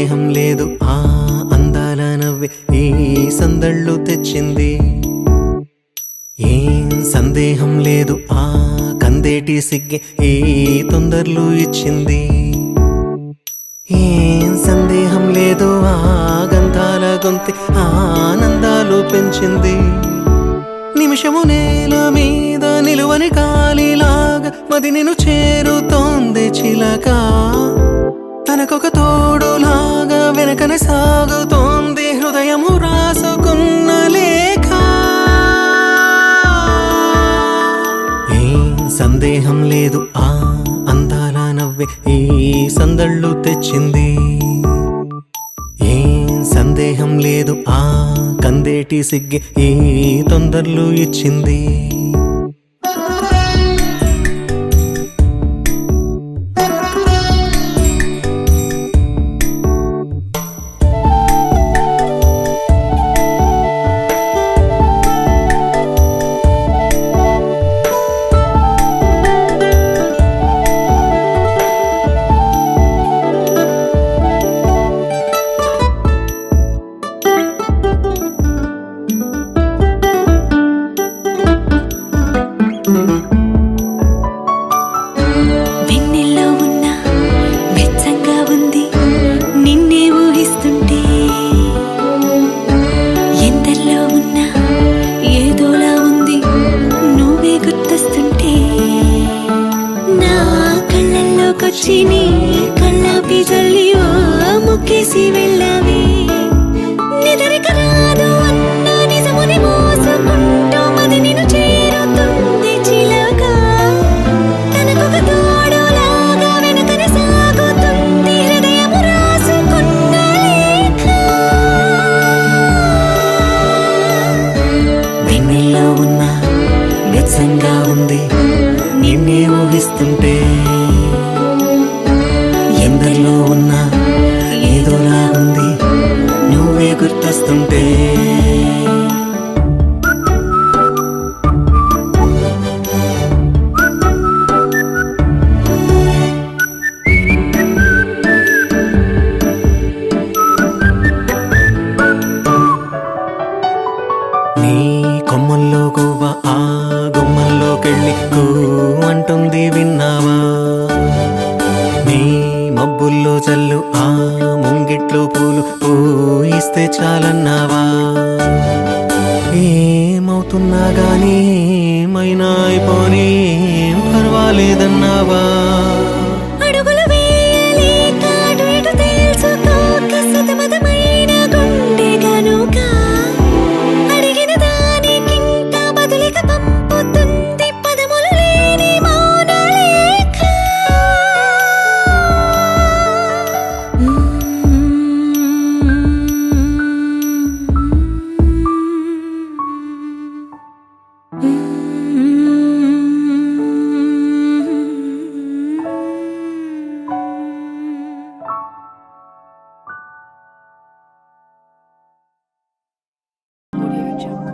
సందేహం లేదు ఆ అందాల నవ్వే ఈ సందళ్ళు తెచ్చింది. ఏం సందేహం లేదు ఆ కందేటి సిగ్గే ఈ తొందరలు ఇచ్చింది. ఏం సందేహం లేదు ఆ గంధాల గొంతె ఆనందాలు పెంచింది. నిమిషము నేల మీద నిలువని కాలిలాగా మది నిన్ను చేరుతోంది చిలక. తనకొక తోడులాగా వెనకనే సాగుతోంది హృదయము రాసుకున్న లేఖ. ఏం సందేహం లేదు ఆ అందాల నవ్వే ఈ సందళ్ళు తెచ్చింది. ఏం సందేహం లేదు ఆ కందేటి సిగ్గే ఈ తొందరలు ఇచ్చింది. వెన్నెల్లో ఉన్న వెచ్చంగా ఉంది నిన్నే ఊహిస్తుంటే. ఎందరిలో ఉన్న ఏదోలా ఉంది నువ్వే గుర్తొస్తుంటే. నా కళ్ళల్లోకొచ్చి నీ కళ్ళాపి జల్లి ఓ ముక్కేసి వెళ్ళావే. నిదరిక రాదు అన్న నిజముని మోసుకుంటూ మది నిన్ను చేరుతుంది చిలక. తనకొక తోడులాగా వెనుకనే సాగుతుంది హృదయము రాసుకున్న లేఖ. వెన్నెల్లో ఉన్న వెచ్చంగా ఉంది నిన్నే ఊహిస్తుంటే. ఎందరిలో ఉన్న ఏదోలా ఉంది నువ్వే గుర్తొస్తుంటే. నీ కొమ్మల్లో గువ్వ ఆ గుమ్మల్లోకెళ్ళి కూ అంటుంది విన్నావా. నీ మబ్బుల్లో చల్లు ఆ ముంగిట్లో పూలు పూయిస్తే చాలన్నావా. ఏమవుతున్నా గానీ ఏమైనా అయిపోనీ ఏం పర్వాలేదన్నావా. అడుగులు వేయలేక అటు ఇటు తేల్చుకోక సతమతమైన గుండె గనుక. అడిగిన దానికింత బదులిక పంపుతుంది పదములు లేని మౌన లేఖ. Audio Jungle.